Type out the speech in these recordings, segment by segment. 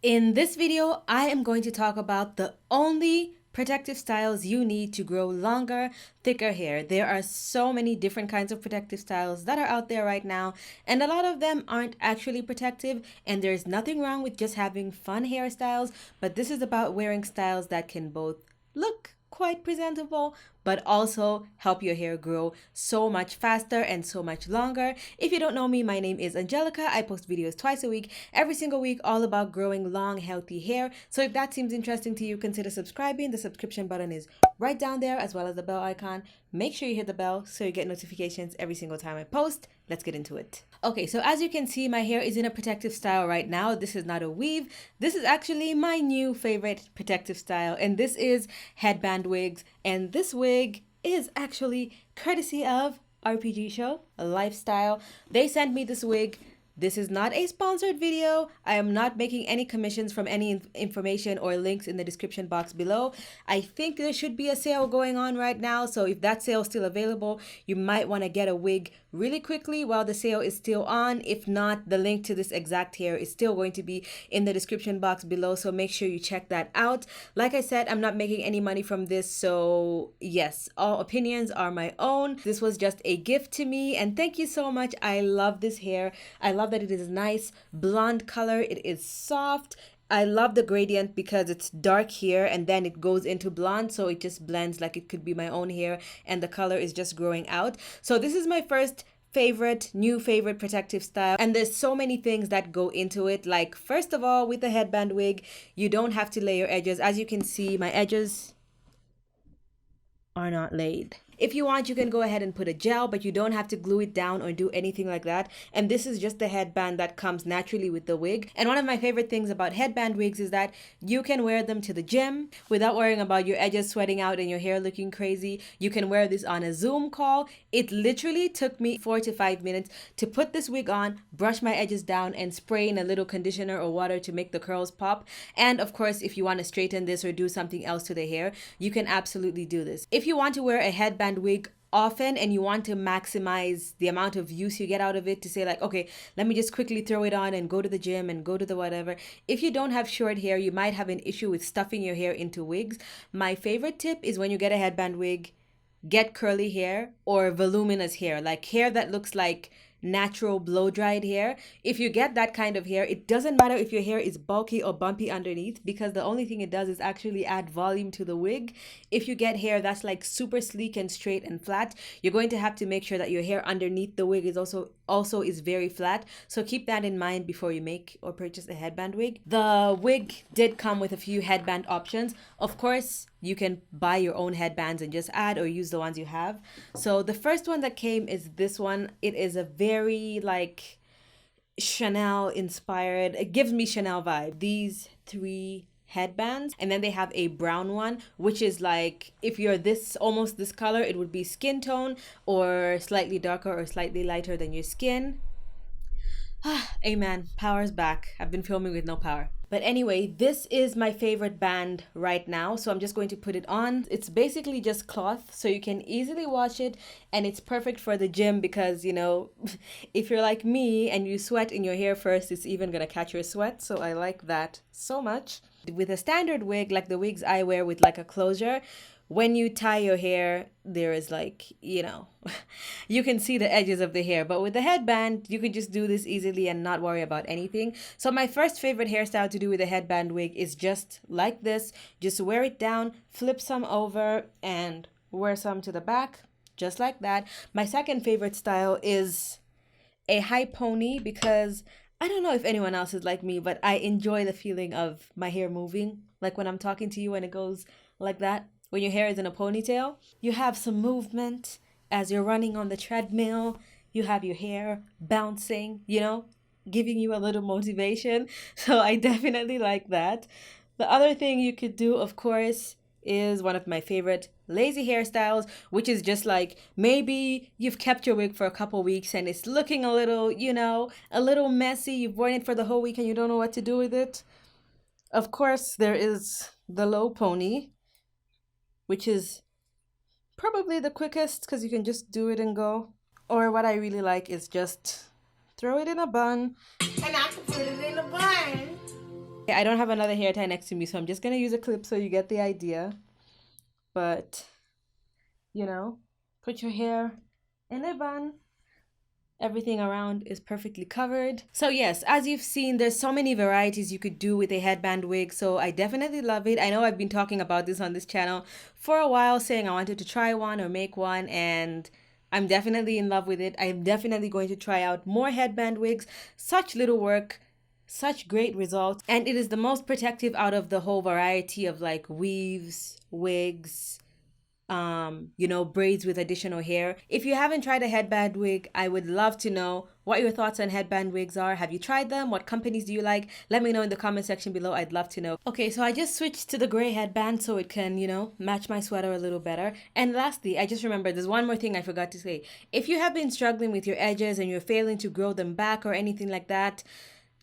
In this video, I am going to talk about the only protective styles you need to grow longer, thicker hair. There are so many different kinds of protective styles that are out there right now, and a lot of them aren't actually protective, and there's nothing wrong with just having fun hairstyles, but this is about wearing styles that can both look quite presentable but also help your hair grow so much faster and so much longer. If you don't know me, my name is Angelica. I post videos twice a week, every single week, all about growing long, healthy hair. So if that seems interesting to you, consider subscribing. The subscription button is right down there, as well as the bell icon. Make sure you hit the bell so you get notifications every single time I post. Let's get into it. Okay, so as you can see, my hair is in a protective style right now. This is not a weave. This is actually my new favorite protective style, and this is headband wigs. And this wig is actually courtesy of RPG Show, a lifestyle. They sent me this wig. This is not a sponsored video. I am not making any commissions from any information or links in the description box below. I think there should be a sale going on right now, so if that sale is still available, you might want to get a wig really quickly while the sale is still on. If not, the link to this exact hair is still going to be in the description box below, so make sure you check that out. Like I said, I'm not making any money from this, so yes, all opinions are my own. This was just a gift to me, and thank you so much. I love this hair. I love that it is nice blonde color. It is soft. I love the gradient because it's dark here and then it goes into blonde, so it just blends like it could be my own hair, and the color is just growing out. So this is my first new favorite protective style, and there's so many things that go into it. Like, first of all, with the headband wig, you don't have to lay your edges. As you can see, my edges are not laid. If you want, you can go ahead and put a gel, but you don't have to glue it down or do anything like that. And this is just the headband that comes naturally with the wig. And one of my favorite things about headband wigs is that you can wear them to the gym without worrying about your edges sweating out and your hair looking crazy. You can wear this on a Zoom call. It literally took me 4 to 5 minutes to put this wig on, brush my edges down, and spray in a little conditioner or water to make the curls pop. And of course, if you want to straighten this or do something else to the hair, you can absolutely do this. If you want to wear a headband wig often and you want to maximize the amount of use you get out of it, to say like, okay, let me just quickly throw it on and go to the gym and go to the whatever. If you don't have short hair, you might have an issue with stuffing your hair into wigs. My favorite tip is, when you get a headband wig, get curly hair or voluminous hair, like hair that looks like natural blow dried hair. If you get that kind of hair, it doesn't matter if your hair is bulky or bumpy underneath, because the only thing it does is actually add volume to the wig. If you get hair that's like super sleek and straight and flat, you're going to have to make sure that your hair underneath the wig is also is very flat. So keep that in mind before you make or purchase a headband wig. The wig did come with a few headband options. Of course, you can buy your own headbands and just add or use the ones you have. So the first one that came is this one. It is a very like Chanel inspired, it gives me Chanel vibe. These three headbands, and then they have a brown one, which is like, if you're this almost this color, it would be skin tone, or slightly darker or slightly lighter than your skin. Amen. Power's back. I've been filming with no power. But anyway, this is my favorite band right now. So I'm just going to put it on. It's basically just cloth, so you can easily wash it. And it's perfect for the gym because, you know, if you're like me and you sweat in your hair first, it's even going to catch your sweat. So I like that so much. With a standard wig, like the wigs I wear with like a closure, when you tie your hair, there is like, you know, you can see the edges of the hair. But with the headband, you can just do this easily and not worry about anything. So my first favorite hairstyle to do with a headband wig is just like this. Just wear it down, flip some over, and wear some to the back, just like that. My second favorite style is a high pony, because I don't know if anyone else is like me, but I enjoy the feeling of my hair moving. Like when I'm talking to you and it goes like that. When your hair is in a ponytail, you have some movement as you're running on the treadmill. You have your hair bouncing, you know, giving you a little motivation. So I definitely like that. The other thing you could do, of course, is one of my favorite lazy hairstyles, which is just like, maybe you've kept your wig for a couple weeks and it's looking a little, you know, a little messy. You've worn it for the whole week and you don't know what to do with it. Of course, there is the low pony, which is probably the quickest because you can just do it and go. Or what I really like is just throw it in a bun. And I can put it in a bun. I don't have another hair tie next to me, so I'm just gonna use a clip so you get the idea. But, you know, put your hair in a bun. Everything around is perfectly covered. So yes, as you've seen, there's so many varieties you could do with a headband wig. So I definitely love it. I know I've been talking about this on this channel for a while, saying I wanted to try one or make one, and I'm definitely in love with it. I'm definitely going to try out more headband wigs. Such little work, such great results, and it is the most protective out of the whole variety of like weaves, wigs, braids with additional hair. If you haven't tried a headband wig, I would love to know what your thoughts on headband wigs are. Have you tried them? What companies do you like? Let me know in the comment section below. I'd love to know. Okay, so I just switched to the gray headband so it can, match my sweater a little better. And lastly, I just remembered there's one more thing I forgot to say. If you have been struggling with your edges and you're failing to grow them back or anything like that,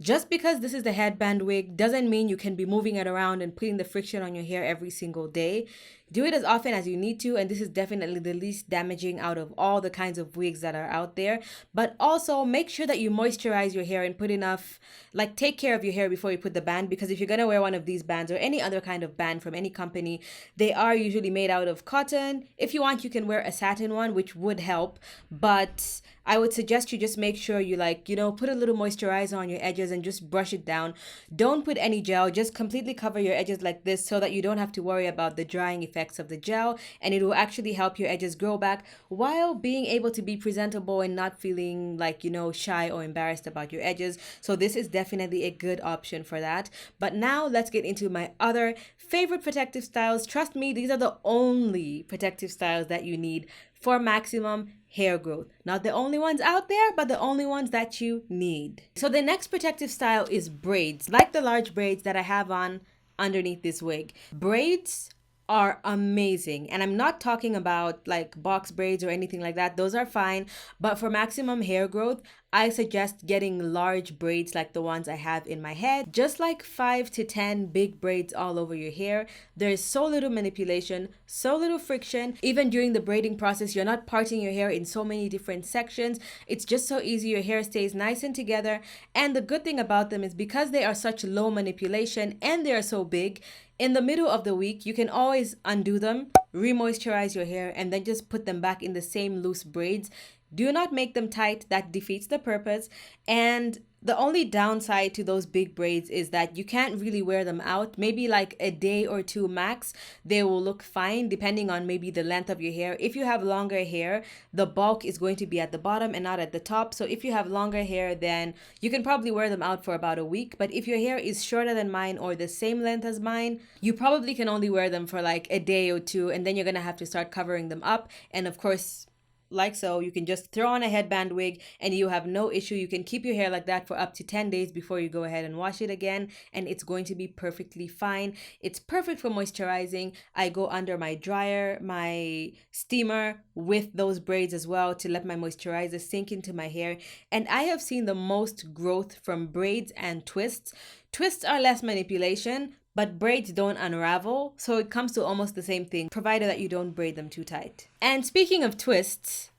just because this is the headband wig doesn't mean you can be moving it around and putting the friction on your hair every single day. Do it as often as you need to, and this is definitely the least damaging out of all the kinds of wigs that are out there. But also make sure that you moisturize your hair and put enough, like take care of your hair before you put the band, because if you're gonna wear one of these bands or any other kind of band from any company, they are usually made out of cotton. If you want, you can wear a satin one, which would help, but I would suggest you just make sure you put a little moisturizer on your edges and just brush it down. Don't put any gel, just completely cover your edges like this so that you don't have to worry about the drying effects of the gel, and it will actually help your edges grow back while being able to be presentable and not feeling like, shy or embarrassed about your edges. So this is definitely a good option for that. But now let's get into my other favorite protective styles. Trust me, these are the only protective styles that you need for maximum hair growth. Not the only ones out there, but the only ones that you need. So the next protective style is braids, like the large braids that I have on underneath this wig. Braids are amazing, and I'm not talking about like box braids or anything like that. Those are fine, but for maximum hair growth, I suggest getting large braids like the ones I have in my head, just like 5 to 10 big braids all over your hair. There's so little manipulation, so little friction. Even during the braiding process, you're not parting your hair in so many different sections. It's just so easy. Your hair stays nice and together. And the good thing about them is because they are such low manipulation and they are so big, in the middle of the week, you can always undo them, re-moisturize your hair, and then just put them back in the same loose braids. Do not make them tight, that defeats the purpose. And the only downside to those big braids is that you can't really wear them out. Maybe like a day or two max, they will look fine depending on maybe the length of your hair. If you have longer hair, the bulk is going to be at the bottom and not at the top. So if you have longer hair, then you can probably wear them out for about a week. But if your hair is shorter than mine or the same length as mine, you probably can only wear them for like a day or two, and then you're gonna have to start covering them up. And of course, like so, you can just throw on a headband wig and you have no issue. You can keep your hair like that for up to 10 days before you go ahead and wash it again, and it's going to be perfectly fine. It's perfect for moisturizing. I go under my dryer, my steamer with those braids as well to let my moisturizer sink into my hair, and I have seen the most growth from braids and twists. Twists are less manipulation, but braids don't unravel, so it comes to almost the same thing, provided that you don't braid them too tight. And speaking of twists,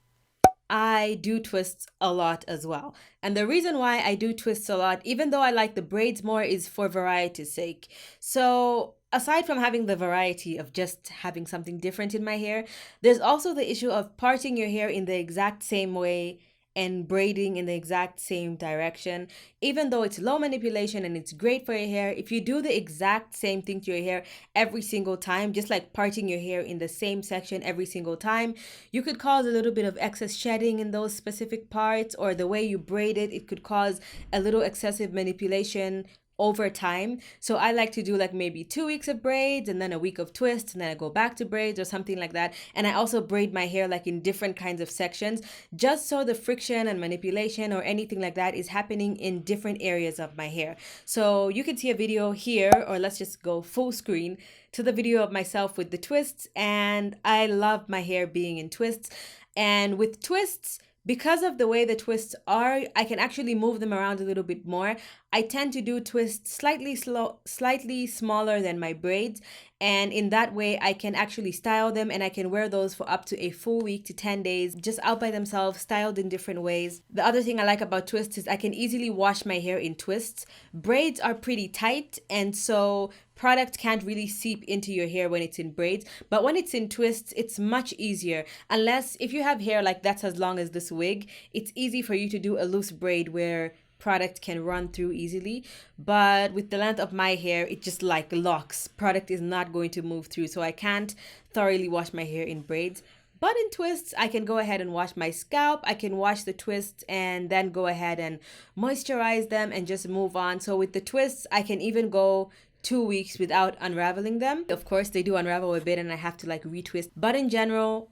I do twists a lot as well. And the reason why I do twists a lot, even though I like the braids more, is for variety's sake. So aside from having the variety of just having something different in my hair, there's also the issue of parting your hair in the exact same way and braiding in the exact same direction. Even though it's low manipulation and it's great for your hair, if you do the exact same thing to your hair every single time, just like parting your hair in the same section every single time, you could cause a little bit of excess shedding in those specific parts, or the way you braid it, it could cause a little excessive manipulation over time. So I like to do like maybe 2 weeks of braids and then a week of twists, and then I go back to braids or something like that. And I also braid my hair like in different kinds of sections, just so the friction and manipulation or anything like that is happening in different areas of my hair. So you can see a video here, or let's just go full screen to the video of myself with the twists. And I love my hair being in twists. And with twists, because of the way the twists are, I can actually move them around a little bit more. I tend to do twists slightly smaller than my braids, and in that way I can actually style them and I can wear those for up to a full week to 10 days just out by themselves, styled in different ways. The other thing I like about twists is I can easily wash my hair in twists. Braids are pretty tight, and so product can't really seep into your hair when it's in braids, but when it's in twists it's much easier. Unless if you have hair like that's as long as this wig, it's easy for you to do a loose braid where product can run through easily. But with the length of my hair, it just like locks. Product is not going to move through, so I can't thoroughly wash my hair in braids. But in twists, I can go ahead and wash my scalp. I can wash the twists and then go ahead and moisturize them and just move on. So with the twists, I can even go 2 weeks without unraveling them. Of course, they do unravel a bit and I have to like retwist. But in general,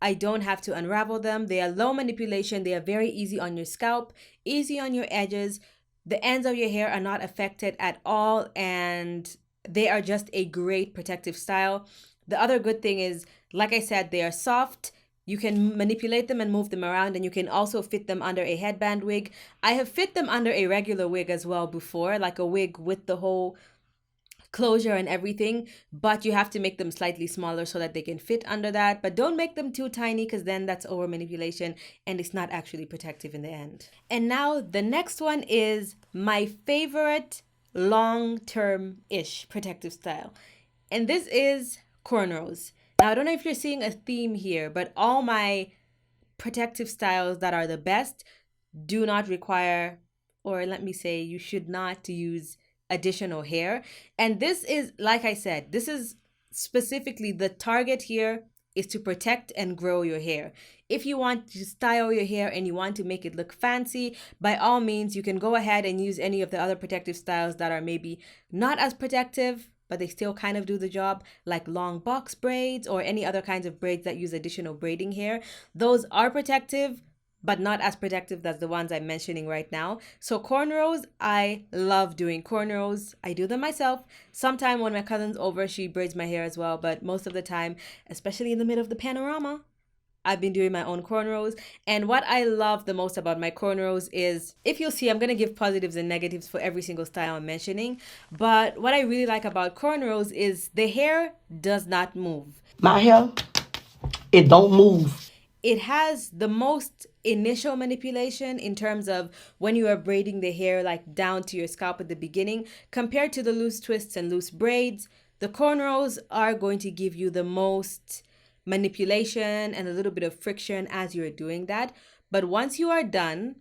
I don't have to unravel them. They are low manipulation. They are very easy on your scalp, easy on your edges. The ends of your hair are not affected at all, and they are just a great protective style. The other good thing is, like I said, they are soft. You can manipulate them and move them around, and you can also fit them under a headband wig. I have fit them under a regular wig as well before, like a wig with the whole closure and everything, but you have to make them slightly smaller so that they can fit under that. But don't make them too tiny because then that's over manipulation and it's not actually protective in the end. And now the next one is my favorite long-term-ish protective style. And this is cornrows. Now I don't know if you're seeing a theme here, but all my protective styles that are the best do not require, or let me say, you should not use additional hair. And this is, like I said, this is specifically the target here is to protect and grow your hair. If you want to style your hair and you want to make it look fancy, by all means, you can go ahead and use any of the other protective styles that are maybe not as protective, but they still kind of do the job, like long box braids or any other kinds of braids that use additional braiding hair. Those are protective, but not as protective as the ones I'm mentioning right now. So cornrows, I love doing cornrows. I do them myself. Sometime when my cousin's over, she braids my hair as well, but most of the time, especially in the middle of the panorama, I've been doing my own cornrows. And what I love the most about my cornrows is, if you'll see, I'm going to give positives and negatives for every single style I'm mentioning. But what I really like about cornrows is the hair does not move. My hair, it don't move. It has the most initial manipulation in terms of when you are braiding the hair like down to your scalp at the beginning compared to the loose twists and loose braids. The cornrows are going to give you the most manipulation and a little bit of friction as you're doing that. But once you are done,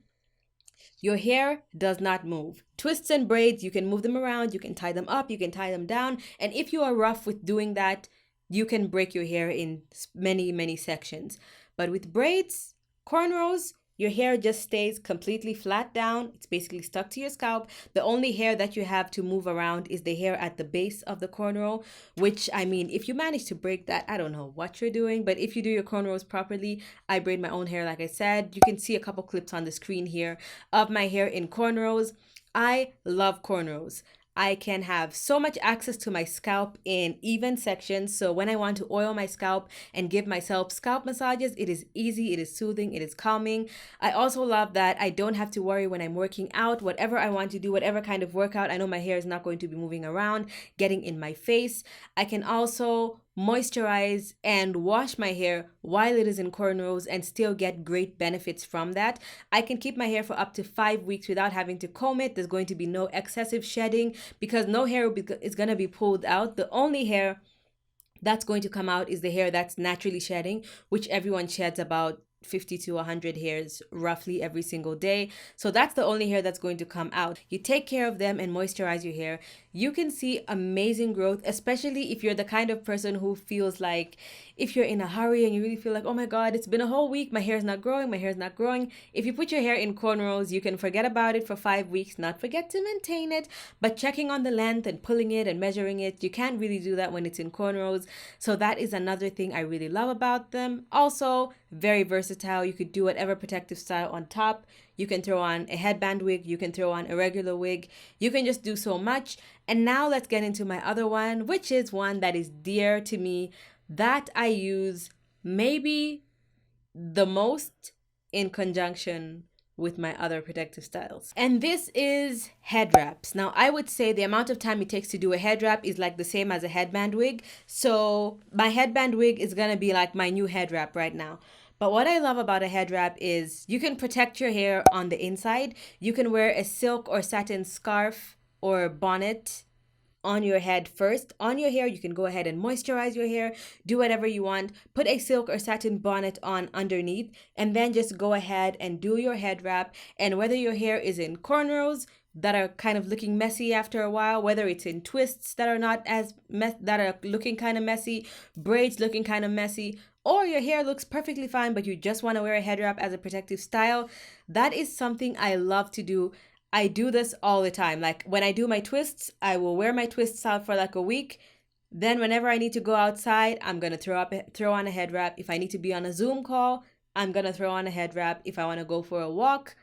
your hair does not move. Twists and braids, you can move them around, you can tie them up, you can tie them down. And if you are rough with doing that, you can break your hair in many, many sections. But with braids, cornrows, your hair just stays completely flat down. It's basically stuck to your scalp. The only hair that you have to move around is the hair at the base of the cornrow, which, I mean, if you manage to break that, I don't know what you're doing. But if you do your cornrows properly, I braid my own hair, like I said. You can see a couple clips on the screen here of my hair in cornrows. I love cornrows. I can have so much access to my scalp in even sections. So when I want to oil my scalp and give myself scalp massages, it is easy, it is soothing, it is calming. I also love that I don't have to worry when I'm working out, whatever I want to do, whatever kind of workout, I know my hair is not going to be moving around, getting in my face. I can also moisturize and wash my hair while it is in cornrows and still get great benefits from that. I can keep my hair for up to 5 weeks without having to comb it. There's going to be no excessive shedding because no hair is going to be pulled out. The only hair that's going to come out is the hair that's naturally shedding, which everyone sheds about 50 to 100 hairs roughly every single day. So that's the only hair that's going to come out. You take care of them and moisturize your hair. You can see amazing growth, especially if you're the kind of person who feels like if you're in a hurry and you really feel like, oh my God, it's been a whole week, my hair is not growing, my hair is not growing. If you put your hair in cornrows, you can forget about it for 5 weeks, not forget to maintain it, but checking on the length and pulling it and measuring it, you can't really do that when it's in cornrows. So that is another thing I really love about them. Also, very versatile. You could do whatever protective style on top. You can throw on a headband wig. You can throw on a regular wig. You can just do so much. And now let's get into my other one, which is one that is dear to me, that I use maybe the most in conjunction with my other protective styles. And this is head wraps. Now, I would say the amount of time it takes to do a head wrap is like the same as a headband wig. So my headband wig is gonna be like my new head wrap right now. But what I love about a head wrap is you can protect your hair on the inside. You can wear a silk or satin scarf or bonnet on your head first. On your hair, you can go ahead and moisturize your hair, do whatever you want, put a silk or satin bonnet on underneath, and then just go ahead and do your head wrap. And whether your hair is in cornrows that are kind of looking messy after a while, whether it's in twists that are not as that are looking kind of messy, braids looking kind of messy, or your hair looks perfectly fine but you just want to wear a head wrap as a protective style, that is something I love to do. I do this all the time. Like when I do my twists, I will wear my twists out for like a week. Then whenever I need to go outside, I'm gonna throw on a head wrap. If I need to be on a Zoom call, I'm gonna throw on a head wrap. If I want to go for a walk,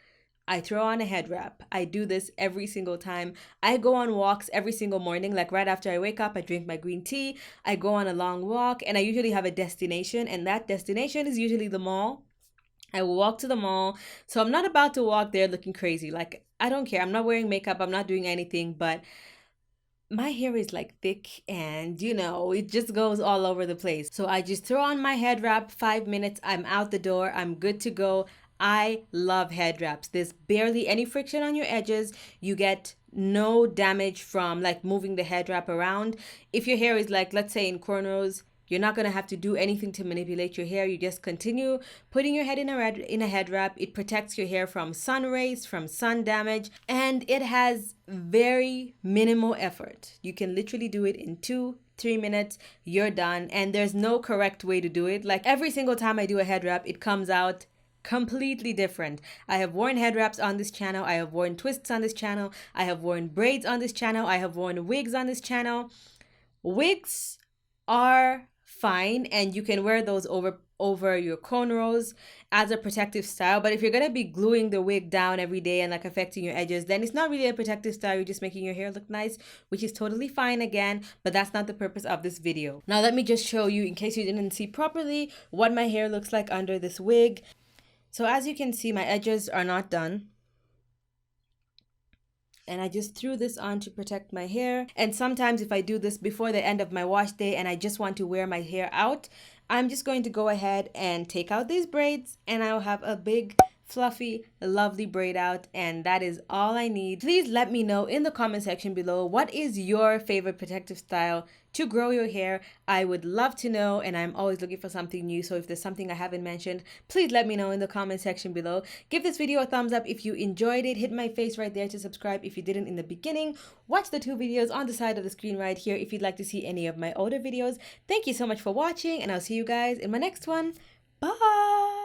I throw on a head wrap. I do this every single time. I go on walks every single morning. Like right after I wake up, I drink my green tea. I go on a long walk, and I usually have a destination, and that destination is usually the mall. I will walk to the mall. So I'm not about to walk there looking crazy. Like, I don't care. I'm not wearing makeup. I'm not doing anything, but my hair is like thick and it just goes all over the place. So I just throw on my head wrap, 5 minutes, I'm out the door, I'm good to go. I love head wraps. There's barely any friction on your edges. You get no damage from like moving the head wrap around. If your hair is like, let's say in cornrows, you're not going to have to do anything to manipulate your hair. You just continue putting your head in a head wrap. It protects your hair from sun rays, from sun damage, and it has very minimal effort. You can literally do it in 2-3 minutes, you're done, and there's no correct way to do it. Like every single time I do a head wrap, it comes out completely different. I have worn head wraps on this channel. I have worn twists on this channel. I have worn braids on this channel. I have worn wigs on this channel. Wigs are fine and you can wear those over your cornrows as a protective style, but if you're going to be gluing the wig down every day and like affecting your edges, then it's not really a protective style. You're just making your hair look nice, which is totally fine again, but that's not the purpose of this video. Now let me just show you, in case you didn't see properly, what my hair looks like under this wig. So as you can see, my edges are not done. And I just threw this on to protect my hair. And sometimes if I do this before the end of my wash day and I just want to wear my hair out, I'm just going to go ahead and take out these braids and I'll have a big, fluffy, lovely braid out, and that is all I need. Please let me know in the comment section below, what is your favorite protective style to grow your hair? I would love to know, and I'm always looking for something new, so if there's something I haven't mentioned, please let me know in the comment section below. Give this video a thumbs up if you enjoyed it. Hit my face right there to subscribe if you didn't in the beginning. Watch the 2 videos on the side of the screen right here if you'd like to see any of my older videos. Thank you so much for watching, and I'll see you guys in my next one. Bye!